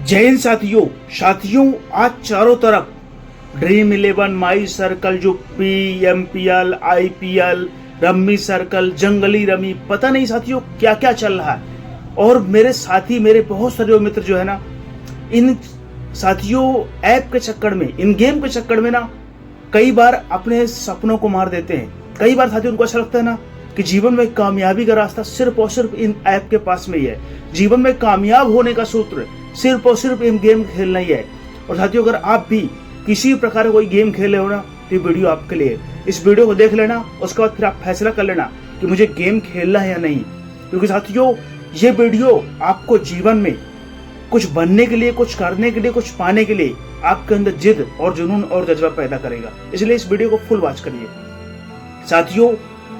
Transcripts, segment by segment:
जय हिंद साथियों, आज चारों तरफ ड्रीम 11, माई सर्कल, जो PMPL, IPL, रम्मी सर्कल, जंगली रमी, पता नहीं साथियों क्या क्या चल रहा है। और मेरे साथी, मेरे बहुत सारे मित्र जो है ना, इन साथियों ऐप के चक्कर में, इन गेम के चक्कर में ना कई बार अपने सपनों को मार देते हैं। कई बार साथियों उनको ऐसा लगता है ना कि जीवन में कामयाबी का रास्ता सिर्फ और सिर्फ इन ऐप के पास में ही है। जीवन में कामयाब होने का सूत्र सिर्फ और सिर्फ इन गेम खेलना ही है। और साथियों, अगर आप भी किसी प्रकार का कोई गेम खेल रहे हो ना, तो ये वीडियो आपके लिए। इस वीडियो को देख लेना, उसके बाद फिर आप फैसला कर लेना कि मुझे गेम खेलना है या नहीं। क्योंकि साथियों, ये वीडियो आपको जीवन में कुछ बनने के लिए, कुछ करने के लिए, कुछ पाने के लिए आपके अंदर जिद और जुनून और जज्बा पैदा करेगा। इसलिए इस वीडियो को फुल वॉच करिए। साथियों,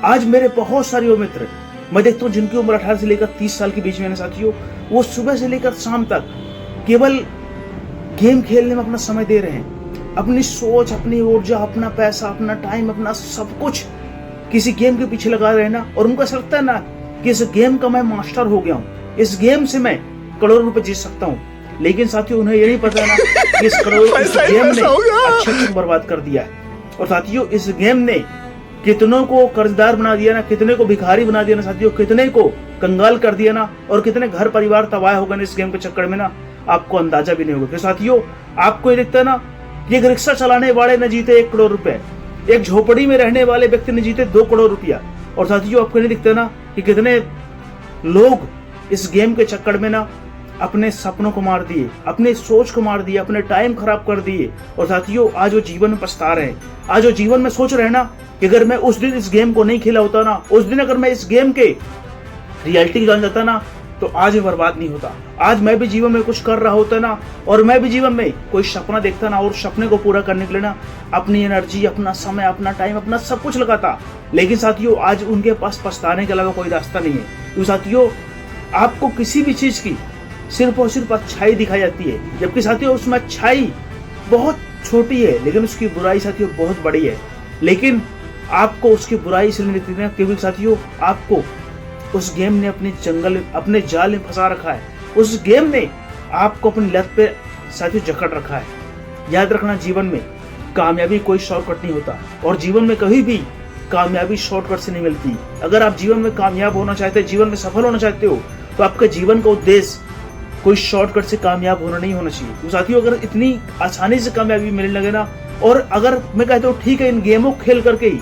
आज मेरे बहुत सारे वो मित्र मैं देखता हूँ जिनकी उम्र 18 से लेकर 30 साल के बीच में है साथियों, वो सुबह से लेकर शाम तक केवल गेम खेलने में अपना समय दे रहे हैं। अपनी सोच, अपनी ऊर्जा, अपना पैसा, अपना टाइम, अपना सब कुछ किसी गेम के पीछे लगा रहे हैं ना। और उनको ऐसा लगता है ना कि इस गेम का मैं मास्टर हो गया हूँ, इस गेम से मैं करोड़ों रुपए जीत सकता हूँ। लेकिन साथियों, उन्हें ये नहीं पता ना कि इस गेम ने अच्छे बर्बाद कर दिया है। और साथियों, इस गेम ने कितनों को कर्जदार बना दिया ना, कितने को भिखारी बना दिया ना साथियों, कितने को कंगाल कर दिया ना, और कितने घर परिवार तबाह हो गए ना इस गेम के चक्कर में ना, आपको अंदाजा भी नहीं होगा। फिर साथियों, आपको ये दिखता है ना कि एक रिक्शा चलाने वाले ने जीते 1 करोड़ रुपए, एक झोपड़ी में रहने वाले व्यक्ति ने जीते 2 करोड़ रुपया। और साथियों, आपको नहीं दिखता ना कि कितने लोग इस गेम के चक्कर में ना अपने सपनों को मार दिए, अपने सोच को मार दिए, अपने टाइम खराब कर दिए। और साथियों, आज वो जीवन में पछता रहे हैं। आज वो जीवन में सोच रहे हैं ना कि अगर मैं उस दिन इस गेम को नहीं खेला होता ना, उस दिन अगर मैं इस गेम के रियलिटी जान जाता ना, तो आज मैं बर्बाद नहीं होता। आज मैं भी जीवन में कुछ कर रहा होता ना, और मैं भी जीवन में कोई सपना देखता ना, और सपने को पूरा करने के लिए ना अपनी एनर्जी, अपना समय, अपना टाइम, अपना सब कुछ लगाता। लेकिन साथियों, आज उनके पास पछताने के अलावा कोई रास्ता नहीं है। तो साथियों, आपको किसी भी चीज की सिर्फ और सिर्फ अच्छाई दिखाई जाती है, जबकि साथियों उसमें अच्छाई बहुत छोटी है, लेकिन उसकी बुराई साथियों बहुत बड़ी है। लेकिन आपको उसकी बुराई इसलिए नहीं दिखती ना क्योंकि साथियों, आपको उस गेम ने अपने जाल में फंसा रखा है। उस गेम ने आपको अपनी लत पे साथियों जकड़ रखा है। याद रखना, जीवन में कामयाबी कोई शॉर्टकट नहीं होता, और जीवन में कभी भी कामयाबी शॉर्टकट से नहीं मिलती। अगर आप जीवन में कामयाब होना चाहते हैं, जीवन में सफल होना चाहते हो, तो आपके जीवन का उद्देश्य कोई शॉर्टकट से कामयाब होना नहीं होना चाहिए। तो साथियों, अगर इतनी आसानी से कामयाबी मिलने लगे ना, और अगर मैं कहता हूँ ठीक है, इन गेमों खेल करके ही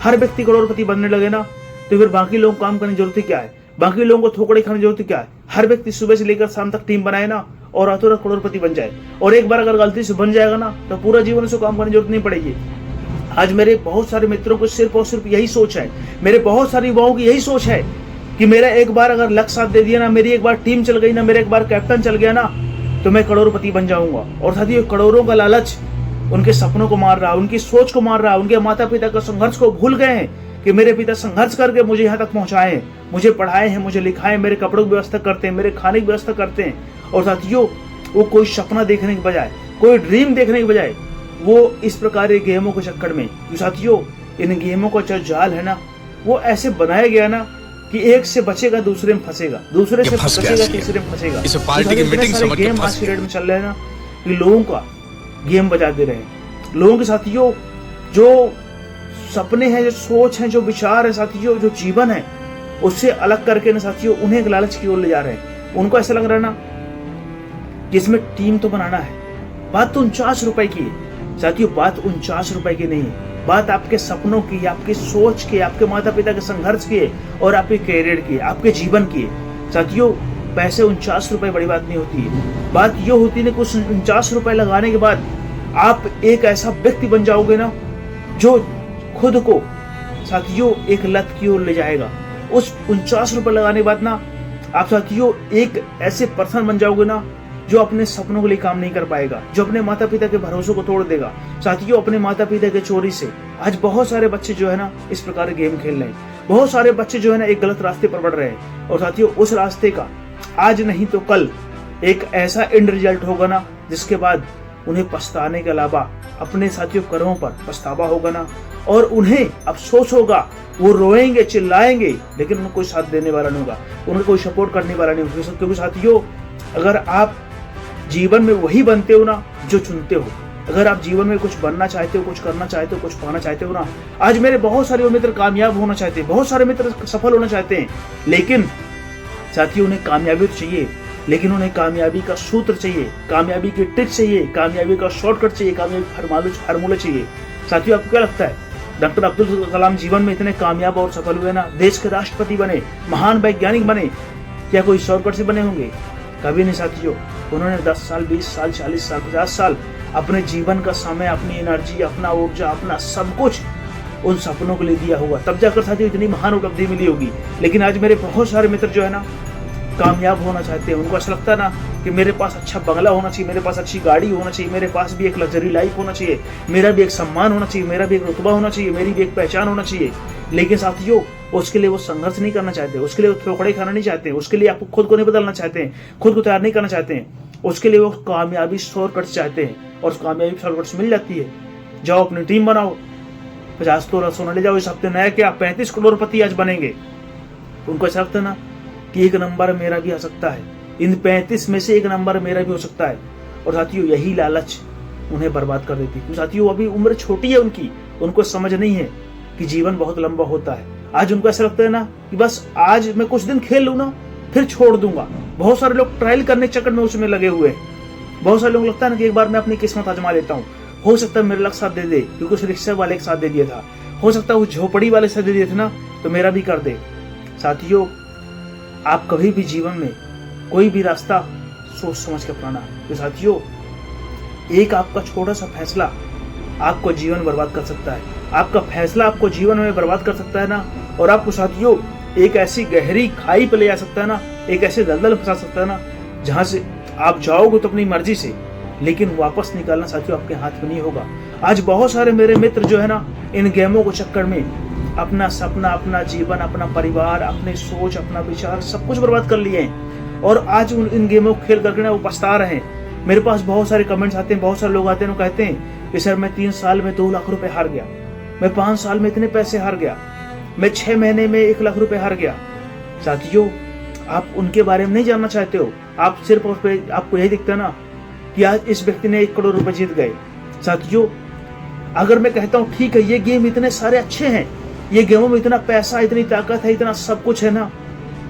हर व्यक्ति करोड़पति बनने लगे ना, तो फिर बाकी लोग काम करने की जरूरत क्या है? बाकी लोगों को थोकड़े खाने की जरूरत क्या है? हर व्यक्ति सुबह से लेकर शाम तक टीम बनाए ना, और रातों रात करोड़पति बन जाए। और एक बार अगर गलती से बन जाएगा ना, तो पूरा जीवन उसको काम करने की जरूरत नहीं पड़ेगी। आज मेरे बहुत सारे मित्रों को सिर्फ और सिर्फ यही सोच है, मेरे बहुत सारे युवाओं की यही सोच है कि मेरा एक बार अगर लक साथ दे दिया ना, मेरी एक बार टीम चल गई ना, मेरा एक बार कैप्टन चल गया ना, तो मैं करोड़पति बन जाऊंगा। और साथियों, करोड़ों का लालच उनके सपनों को मार रहा है, उनकी सोच को मार रहा है। उनके माता पिता का संघर्ष को भूल गए हैं कि मेरे पिता संघर्ष करके मुझे यहाँ तक पहुंचाए हैं, मुझे पढ़ाए हैं, मुझे लिखाए, मेरे कपड़ों की व्यवस्था करते हैं, मेरे खाने की व्यवस्था करते हैं। और साथियों, वो कोई सपना देखने के बजाय, कोई ड्रीम देखने के बजाय, वो इस प्रकार के गेमों के चक्कर में, साथियों इन गेमों का जो जाल है ना, वो ऐसे बनाया गया ना कि एक से बचेगा दूसरे में फंसेगा, दूसरे से बचेगा तीसरे में फंसेगा। इस पार्टी की मीटिंग समझ के गेम आज के डेट में चल रहे हैं ना कि लोगों का गेम बजा दे रहे हैं। लोगों के साथियों जो सपने हैं, जो सोच है, जो विचार है साथियों, जो जीवन है, उससे अलग करके ना साथियों उन्हें एक लालच की ओर ले जा रहे हैं। उनको ऐसा लग रहा है ना कि इसमें टीम तो बनाना है। बात तो 49 रुपए की है साथियों, बात 49 रुपए की नहीं है। बात आपके सपनों की, आपकी सोच की, आपके माता पिता के संघर्ष की है, और आपके कैरियर की, आपके जीवन की है। साथियों, पैसे 49 रुपए बड़ी बात नहीं होती है। बात ये होती है कि उस 49 रुपए लगाने के बाद आप एक ऐसा व्यक्ति बन जाओगे ना जो खुद को साथियों एक लत की ओर ले जाएगा। उस 49 रुपए लगाने के बाद ना आप साथियों एक ऐसे पर्सन बन जाओगे ना जो अपने सपनों के लिए काम नहीं कर पाएगा, जो अपने माता पिता के भरोसों को तोड़ देगा। साथियों, अपने माता पिता के चोरी से आज बहुत सारे बच्चे जो है ना इस प्रकार गेम खेल रहे हैं। बहुत सारे बच्चे जो है ना एक गलत रास्ते पर बढ़ रहे हैं। और साथियों, उस रास्ते का आज नहीं तो कल एक ऐसा एंड रिजल्ट होगा ना जिसके बाद उन्हें पछताने के अलावा अपने साथियों कर्मों पर पछतावा होगा ना, और उन्हें अफसोस होगा। वो रोएंगे, चिल्लाएंगे, लेकिन उनको कोई साथ देने वाला नहीं होगा, उन्हें कोई सपोर्ट करने वाला नहीं होगा। क्योंकि साथियों, अगर आप जीवन में वही बनते हो ना जो चुनते हो। अगर आप जीवन में कुछ बनना चाहते हो, कुछ करना चाहते हो, कुछ पाना चाहते हो ना, आज मेरे बहुत सारे मित्र कामयाब होना चाहते हैं, बहुत सारे मित्र सफल होना चाहते हैं, लेकिन साथियों उन्हें कामयाबी तो चाहिए, लेकिन उन्हें कामयाबी का सूत्र चाहिए, कामयाबी की टिप्स चाहिए, कामयाबी का शॉर्टकट चाहिए, कामयाबी फार्मूला चाहिए। साथियों आपको क्या लगता है डॉक्टर अब्दुल कलाम जीवन में इतने कामयाब और सफल हुए ना, देश के राष्ट्रपति बने, महान वैज्ञानिक बने, क्या कोई शॉर्टकट से बने होंगे? कभी नहीं साथियों। उन्होंने 10 साल, 20 साल, 40 साल, 50 साल अपने जीवन का समय, अपनी एनर्जी, अपना ऊर्जा, अपना सब कुछ उन सपनों के लिए दिया होगा, तब जाकर साथियों इतनी महान उपलब्धि मिली होगी। लेकिन आज मेरे बहुत सारे मित्र जो है ना कामयाब होना चाहते हैं, उनको ऐसा लगता है ना कि मेरे पास अच्छा बंगला होना चाहिए, मेरे पास अच्छी गाड़ी होना चाहिए, मेरे पास भी एक लग्जरी लाइफ होना चाहिए, मेरा भी एक सम्मान होना चाहिए, मेरा भी एक रुतबा होना चाहिए, मेरी भी एक पहचान होना चाहिए। लेकिन साथियों उसके लिए वो संघर्ष नहीं करना चाहते, उसके लिए वो ठोकरे खाना नहीं चाहते, उसके लिए आपको खुद को नहीं बदलना चाहते हैं, खुद को तैयार नहीं करना चाहते हैं, उसके लिए वो कामयाबी शॉर्टकट चाहते हैं, और कामयाबी शॉर्टकट से मिल जाती है। जाओ अपनी टीम बनाओ, 50 तोला सोना ले जाओ, इस हफ्ते नया क्या 35 करोड़पति आज बनेंगे। उनको ऐसा लगता है ना कि एक नंबर मेरा भी आ सकता है, इन 35 में से एक नंबर मेरा भी हो सकता है। और साथियों यही लालच उन्हें बर्बाद कर देती है। साथियों अभी उम्र छोटी है उनकी, उनको समझ नहीं है कि जीवन बहुत लंबा होता है। आज उनको ऐसा लगता है ना कि बस आज मैं कुछ दिन खेल लूँ ना फिर छोड़ दूंगा। बहुत सारे लोग ट्रायल करने के चक्कर में उसमें लगे हुए हैं। बहुत सारे लोग लगता है ना कि एक बार मैं अपनी किस्मत आजमा लेता हूँ, हो सकता है मेरे लग साथ दे दे, क्योंकि उस रिक्शा वाले के साथ दे दिया था, हो सकता है उस झोपड़ी वाले साथ दे दिए थे ना, तो मेरा भी कर दे। साथियों आप कभी भी जीवन में कोई भी रास्ता सोच समझ के अपनाना। तो साथियों एक आपका छोटा सा फैसला आपको जीवन बर्बाद कर सकता है, आपका फैसला आपको जीवन में बर्बाद कर सकता है ना, और आपको साथियों एक ऐसी गहरी खाई पे ले जा सकता है ना, एक ऐसे दलदल फंसा सकता है ना, जहां से आप जाओगे तो अपनी मर्जी से, लेकिन वापस निकालना साथियों आपके हाथ में नहीं होगा। आज बहुत सारे मेरे मित्र जो है ना इन गेमों के चक्कर में अपना सपना, अपना जीवन, अपना परिवार, अपने सोच, अपना विचार सब कुछ बर्बाद कर लिए हैं, और आज इन गेमों को खेल करके ना वो पछता रहे हैं। मेरे पास बहुत सारे कमेंट्स आते हैं, बहुत सारे लोग आते हैं, वो कहते हैं कि सर मैं 3 साल में 2 लाख रुपए हार गया, मैं 5 साल में इतने पैसे हार गया, मैं 6 महीने में 1 लाख रुपए हार गया। साथियों आप उनके बारे में नहीं जानना चाहते हो, आप सिर्फ उस पे आपको यही दिखता है ना कि आज इस व्यक्ति ने 1 करोड़ रुपए जीत गए। साथियों अगर मैं कहता हूँ ठीक है ये गेम इतने सारे अच्छे हैं, ये गेमों में इतना पैसा, इतनी ताकत है, इतना सब कुछ है ना,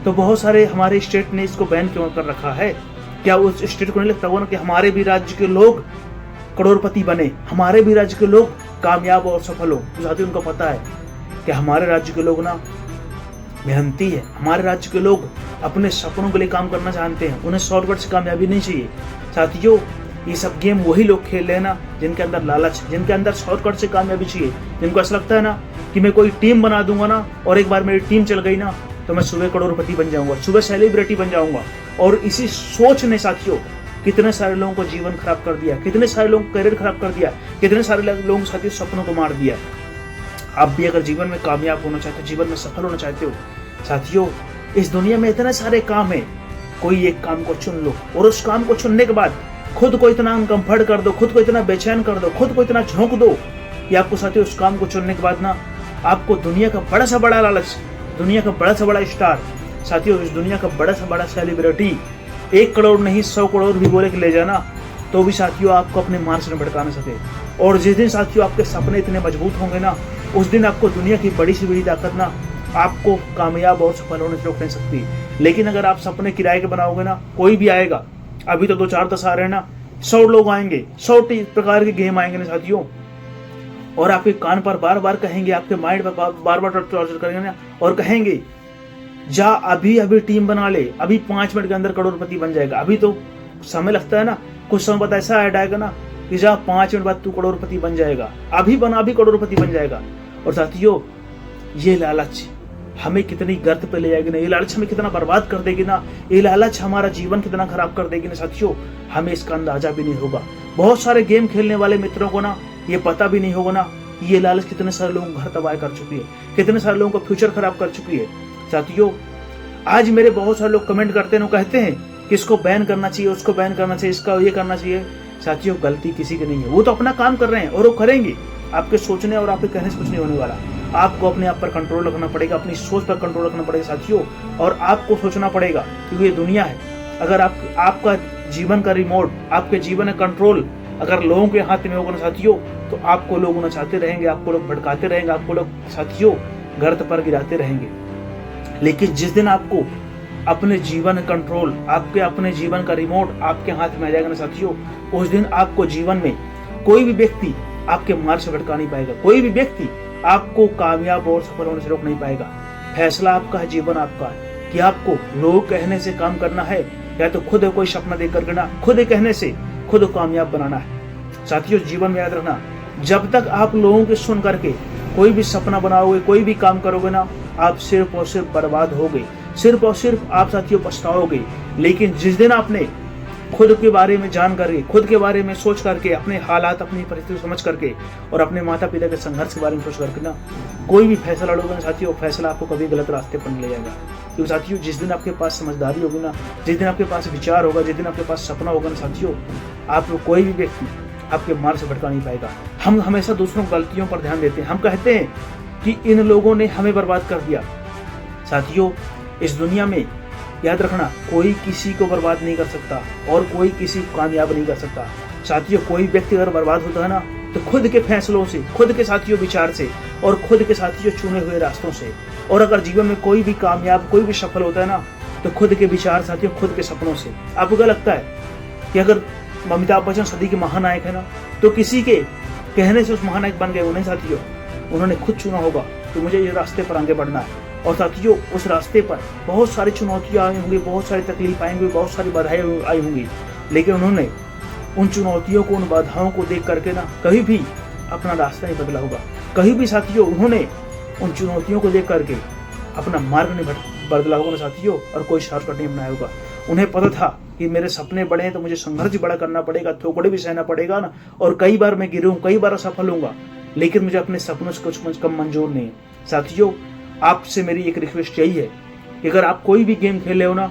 तो बहुत सारे हमारे स्टेट ने इसको बैन क्यों कर रखा है? क्या उस स्टेट को नहीं लगता होगा ना कि हमारे भी राज्य के लोग करोड़पति बने, हमारे भी राज्य के लोग कामयाब और सफल हो? तो साथियों उनको पता है कि हमारे राज्य के लोग ना मेहनती है, हमारे राज्य के लोग अपने सपनों के लिए काम करना जानते हैं, उन्हें शॉर्टकट से कामयाबी नहीं चाहिए। साथियों ये सब गेम वही लोग खेल रहे हैं ना जिनके अंदर लालच, जिनके अंदर शॉर्टकट से कामयाबी चाहिए, जिनको ऐसा लगता है ना कि मैं कोई टीम बना दूंगा ना, और एक बार मेरी टीम चल गई ना तो मैं सुबह करोड़पति बन जाऊंगा, सुबह सेलिब्रिटी बन जाऊंगा। और इसी सोच ने साथियों कितने सारे लोगों को जीवन खराब कर दिया, कितने सारे लोगों को करियर खराब कर दिया, कितने सारे लोगों के साथियों सपनों को मार दिया। आप भी अगर जीवन में कामयाब होना चाहते हो, जीवन में सफल होना चाहते हो, साथियों इस दुनिया में इतने सारे काम है, कोई एक काम को चुन लो, और उस काम को चुनने के बाद खुद को इतना अनकंफर्ट कर दो, खुद को इतना बेचैन कर दो, खुद को इतना झोंक दो कि आपको साथियों उस काम को चुनने के बाद ना आपको दुनिया का बड़ा से बड़ा लालच, दुनिया का बड़ा से बड़ा स्टार, साथियों इस दुनिया का बड़ा से बड़ा सेलिब्रिटी 1 करोड़ नहीं 100 करोड़ भी बोले कि ले जाना, तो भी साथियों आपको अपने मार्ग से भटका ना सके। और जिस दिन साथियों आपके सपने इतने मजबूत होंगे ना, उस दिन आपको दुनिया की बड़ी से बड़ी ताकत ना आपको कामयाब और सफल होने से रोक नहीं सकती। लेकिन अगर आप सपने किराए के बनाओगे ना, कोई भी आएगा, अभी तो 2-4-10 आ रहे हैं ना, 100 लोग आएंगे, 100 प्रकार के गेम आएंगे ना साथियों, और आपके कान पर बार बार कहेंगे, आपके माइंड पर बार बार टॉर्चर करेंगे ना, और कहेंगे जा अभी टीम बना ले, अभी 5 मिनट के अंदर करोड़पति बन जाएगा। अभी तो समय लगता है ना, कुछ समय बाद ऐसा ऐड आएगा ना कि जा 5 मिनट बाद तू करोड़पति बन जाएगा, अभी बना, अभी करोड़पति बन जाएगा। और साथियों ये लालच हमें कितनी गर्त पे ले जाएगी ना, ये लालच हमें कितना बर्बाद कर देगी ना, ये लालच हमारा जीवन कितना खराब कर देगी ना साथियों, हमें इसका अंदाजा भी नहीं होगा। बहुत सारे गेम खेलने वाले मित्रों को ना ये पता भी नहीं होगा ना ये लालच कितने सारे लोगों को घर तबाह कर चुकी है, कितने सारे लोगों का फ्यूचर खराब कर चुकी है। साथियों आज मेरे बहुत सारे लोग कमेंट करते हैं, कहते हैं कि इसको बैन करना चाहिए, उसको बैन करना चाहिए, इसका ये करना चाहिए। साथियों गलती किसी की नहीं है, वो तो अपना काम कर रहे हैं और वो करेंगे, आपके सोचने और आपके कहने से कुछ नहीं होने वाला। आपको अपने आप पर कंट्रोल रखना पड़ेगा, अपनी सोच पर कंट्रोल रखना पड़ेगा साथियों, और आपको सोचना पड़ेगा, क्योंकि ये दुनिया है। अगर आपका जीवन का रिमोट, आपके जीवन का कंट्रोल अगर लोगों के हाथ में होगा ना साथियों, तो आपको लोग उनचाते रहेंगे, आपको लोग भड़काते रहेंगे, आपको लोग साथियों गर्त पर गिराते रहेंगे। लेकिन जिस दिन आपको अपने जीवन कंट्रोल, आपके अपने जीवन का रिमोट आपके हाथ में आ जाएगा ना साथियों, उस दिन आपको जीवन में कोई भी व्यक्ति आपके मार्ग से भटका नहीं पाएगा, कोई भी व्यक्ति आपको कामयाब और सफल होने से रोक नहीं पाएगा। फैसला आपका है, जीवन आपका है कि आपको लोग कहने से काम करना है या तो खुद कोई सपना देख कर करना, खुद कहने से खुद कामयाब बनाना है। साथियों जीवन में याद रखना, जब तक आप लोगों के सुन करके कोई भी सपना बनाओगे, कोई भी काम करोगे ना, आप सिर्फ और सिर्फ बर्बाद होगे, सिर्फ और सिर्फ आप साथियों पछताओगे। लेकिन जिस दिन आपने खुद के बारे में जान करके, खुद के बारे में सोच करके, अपने हालात, अपनी परिस्थिति समझ करके और अपने माता पिता के संघर्ष के बारे में सोच करके ना कोई भी फैसला लोगे ना साथियों, फैसला आपको कभी गलत रास्ते पर नहीं ले जाएगा। क्योंकि साथियों जिस दिन आपके पास समझदारी होगी ना, जिस दिन आपके पास विचार होगा, जिस दिन आपके पास सपना होगा ना साथियों, आपको कोई भी व्यक्ति आपके मार्ग से भटका नहीं पाएगा। हम हमेशा दूसरों की गलतियों पर ध्यान देते हैं, हम कहते हैं कि इन लोगों ने हमें बर्बाद कर दिया। साथियों इस दुनिया में याद रखना, कोई किसी को बर्बाद नहीं कर सकता और कोई किसी को कामयाब नहीं कर सकता। साथियों कोई व्यक्ति अगर बर्बाद होता है ना, तो खुद के फैसलों से, खुद के साथियों विचार से और खुद के साथियों चुने हुए रास्तों से। और अगर जीवन में कोई भी कामयाब, कोई भी सफल होता है ना, तो खुद के विचार साथियों, खुद के सपनों से। आपको क्या लगता है कि अगर अमिताभ बच्चन सदी के महानायक है ना, तो किसी के कहने से उस महानायक बन गए? उन्हें साथियों उन्होंने खुद चुना होगा कि मुझे ये रास्ते पर आगे बढ़ना है। और साथियों उस रास्ते पर बहुत सारी चुनौतियां आई होंगी, बहुत सारी तकलीफ आएंगी, बहुत सारी बाधाएं आई होंगी, लेकिन उन्होंने उन चुनौतियों को, उन बाधाओं को देख करके ना कहीं भी अपना रास्ता नहीं बदला होगा। कहीं भी साथियों उन्होंने उन चुनौतियों को देख करके अपना मार्ग नहीं बदला होगा ना साथियों, और कोई शॉर्टकट नहीं अपनाया होगा। उन्हें पता था कि मेरे सपने बड़े हैं तो मुझे संघर्ष बड़ा करना पड़ेगा, ठोकरे भी सहना पड़ेगा ना, और कई बार मैं गिरूँ, कई बार असफल होऊंगा, लेकिन मुझे अपने सपनों से कुछ कम मंजूर नहीं है। साथियों आपसे मेरी एक रिक्वेस्ट यही है कि अगर आप कोई भी गेम खेल रहे हो ना,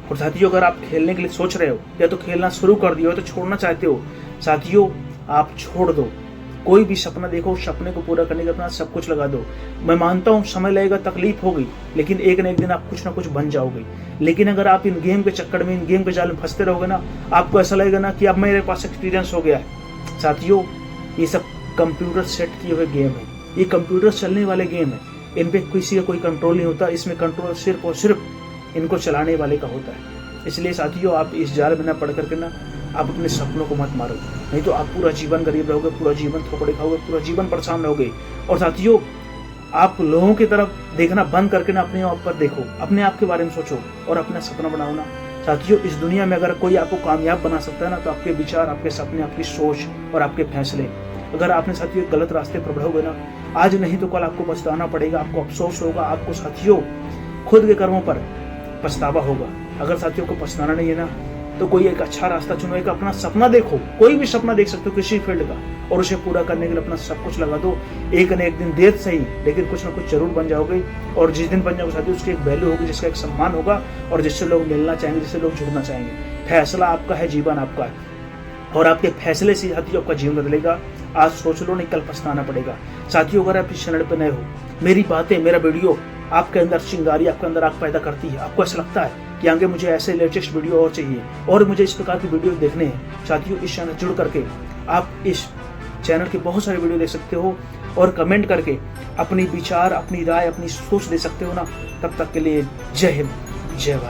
और साथियों अगर आप खेलने के लिए सोच रहे हो या तो खेलना शुरू कर दिया हो तो छोड़ना चाहते हो, साथियों आप छोड़ दो। कोई भी सपना देखो, सपने को पूरा करने के अपना सब कुछ लगा दो। मैं मानता हूँ समय लगेगा, तकलीफ होगी, लेकिन एक न एक दिन आप कुछ ना कुछ बन जाओगे। लेकिन अगर आप इन गेम के चक्कर में, इन गेम के जाल में फंसते रहोगे ना, आपको ऐसा लगेगा ना कि अब मेरे पास एक्सपीरियंस हो गया है। साथियों ये सब कंप्यूटर सेट किए हुए गेम है, ये कंप्यूटर चलने वाले गेम है, इन पे किसी का कोई कंट्रोल नहीं होता। इसमें कंट्रोल सिर्फ और सिर्फ इनको चलाने वाले का होता है। इसलिए साथियों आप इस जाल में ना पड़ करके ना आप अपने सपनों को मत मारो, नहीं तो आप पूरा जीवन गरीब रहोगे, पूरा जीवन थोपड़े खाओगे, पूरा जीवन परेशान रहोगे। और साथियों आप लोगों की तरफ देखना बंद करके ना अपने आप पर देखो, अपने आप के बारे में सोचो और अपना सपना बनाओ ना। साथियों इस दुनिया में अगर कोई आपको कामयाब बना सकता है ना, तो आपके विचार, आपके सपने, आपकी सोच और आपके फैसले। अगर आपने साथियों गलत रास्ते पर बढ़ोगे ना, आज नहीं तो कल आपको पछताना पड़ेगा, आपको अफसोस होगा, आपको साथियों खुद के कर्मों पर पछतावा होगा। अगर साथियों को पछताना नहीं है ना, तो कोई एक अच्छा रास्ता चुनो, एक अपना सपना देखो, कोई भी सपना देख सकते हो किसी फील्ड का, और उसे पूरा करने के लिए अपना सब कुछ लगा दो। एक न एक दिन देर सही, लेकिन कुछ ना कुछ जरूर बन जाओगे। और जिस दिन बन जाओगे साथियों उसकी एक वैल्यू होगी, जिसका एक सम्मान होगा और जिससे लोग मिलना चाहेंगे, जिससे लोग जुड़ना चाहेंगे। फैसला आपका है, जीवन आपका है, और आपके फैसले से साथियों आपका जीवन बदलेगा। आज सोच लो, नहीं कल पछताना पड़ेगा। साथियों अगर आप इस चैनल पर नए हो, मेरी बातें, मेरा वीडियो आपके अंदर चिंगारी, आपके अंदर आग पैदा करती है, आपको ऐसा लगता है कि आगे मुझे ऐसे लेटेस्ट वीडियो और चाहिए और मुझे इस प्रकार की वीडियो देखने हैं, साथियों इस चैनल जुड़ करके आप इस चैनल के बहुत सारे वीडियो देख सकते हो और कमेंट करके अपनी विचार, अपनी राय, अपनी सोच दे सकते हो ना। तब तक के लिए जय हिंद, जय भारत।